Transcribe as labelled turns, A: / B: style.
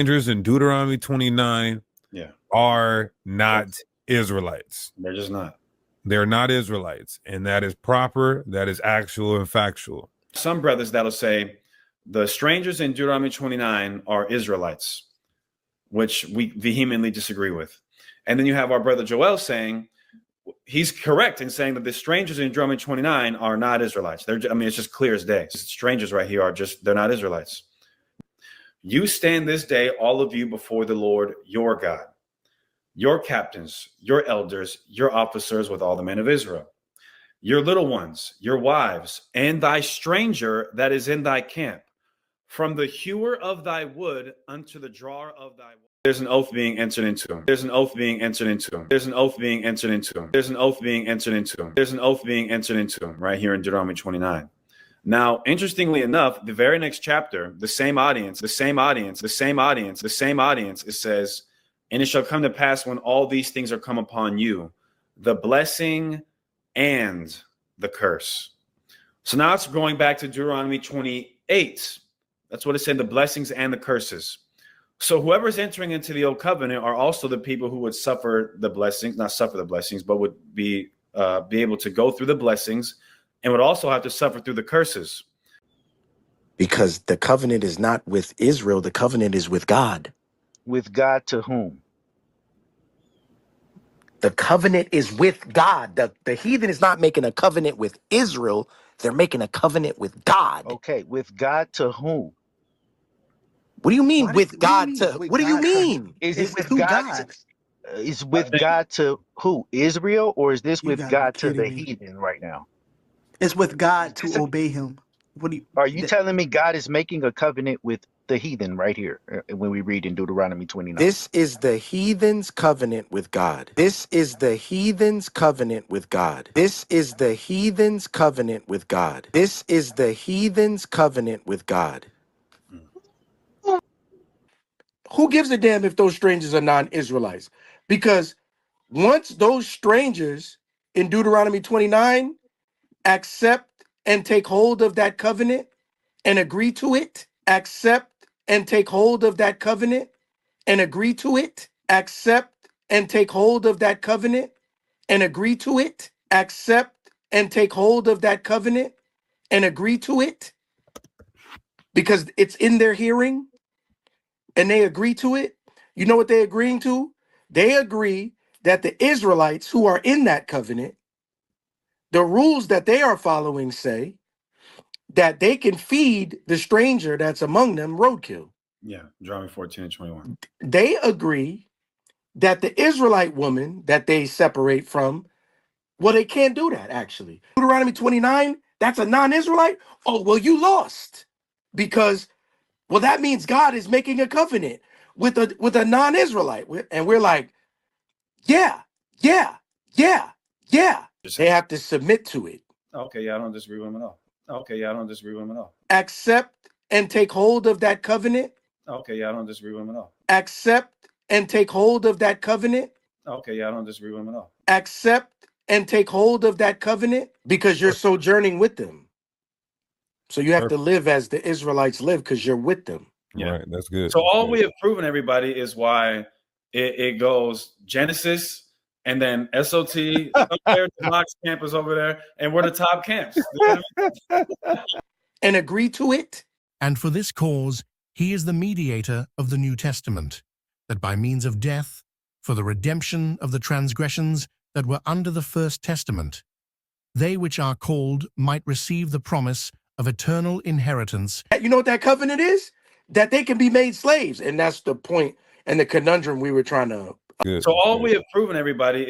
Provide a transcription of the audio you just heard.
A: strangers in Deuteronomy 29 are not Israelites.
B: They're just not.
A: They're not Israelites. And that is proper. That is actual and factual.
B: Some brothers that'll say the strangers in Deuteronomy 29 are Israelites, which we vehemently disagree with. And then you have our brother Joel saying he's correct in saying that the strangers in Deuteronomy 29 are not Israelites. It's just clear as day. Strangers right here they're not Israelites. You stand this day, all of you, before the Lord your God, your captains, your elders, your officers with all the men of Israel, your little ones, your wives, and thy stranger that is in thy camp, from the hewer of thy wood unto the drawer of thy wood. There's an oath being entered into him. There's an oath being entered into him. There's an oath being entered into him. There's an oath being entered into him. There's an oath being entered into him right here in Deuteronomy 29. Now, interestingly enough, the very next chapter, the same audience, it says, and it shall come to pass when all these things are come upon you, the blessing and the curse. So now it's going back to Deuteronomy 28. That's what it said, the blessings and the curses. So whoever's entering into the old covenant are also the people who would suffer the blessings, not suffer the blessings, but would be able to go through the blessings and would also have to suffer through the curses.
C: Because the covenant is not with Israel, the covenant is with God.
D: With God to whom?
C: The covenant is with God. The heathen is not making a covenant with Israel. They're making a covenant with God.
D: Okay, with God to whom?
C: What do you mean with God to? What do you mean?
D: Is it with God? Is with God to who? Israel, or is this with God to the heathen right now?
E: It's with God to obey him.
D: Are you telling me God is making a covenant with the heathen right here when we read in Deuteronomy 29?
C: This is the heathen's covenant with God. This is the heathen's covenant with God. This is the heathen's covenant with God. This is the heathen's covenant with God. Who gives a damn if those strangers are non-Israelites? Because once those strangers in Deuteronomy 29 accept and take hold of that covenant and agree to it, accept and take hold of that covenant and agree to it, accept and take hold of that covenant and agree to it, accept and take hold of that covenant and agree to it, because it's in their hearing and they agree to it. You know what they're agreeing to? They agree that the Israelites who are in that covenant, the rules that they are following say that they can feed the stranger that's among them roadkill.
B: Yeah, Deuteronomy 14 and 21.
C: They agree that the Israelite woman that they separate from, well, they can't do that, actually. Deuteronomy 29, that's a non-Israelite? Oh, well, you lost. Because, well, that means God is making a covenant with a non-Israelite. And we're like, yeah. They have to submit to it.
B: Okay, yeah, I don't disagree with him at all. Okay, yeah, I don't disagree with him at all.
C: Accept and take hold of that covenant.
B: Okay, yeah, I don't disagree with him at all.
C: Accept and take hold of that covenant.
B: Okay, yeah, I don't disagree with him at all.
C: Accept and take hold of that covenant because you're sojourning with them. So you have to live as the Israelites live because you're with them.
A: Yeah, right, that's good.
B: So all we have proven, everybody, is why it goes Genesis and then SOT, there, the Mox campus over there, and we're the top camps.
C: And agree to it.
F: And for this cause, he is the mediator of the New Testament, that by means of death, for the redemption of the transgressions that were under the first testament, they which are called might receive the promise of eternal inheritance.
C: You know what that covenant is? That they can be made slaves. And that's the point and the conundrum we were trying to.
B: So all we have proven, everybody, is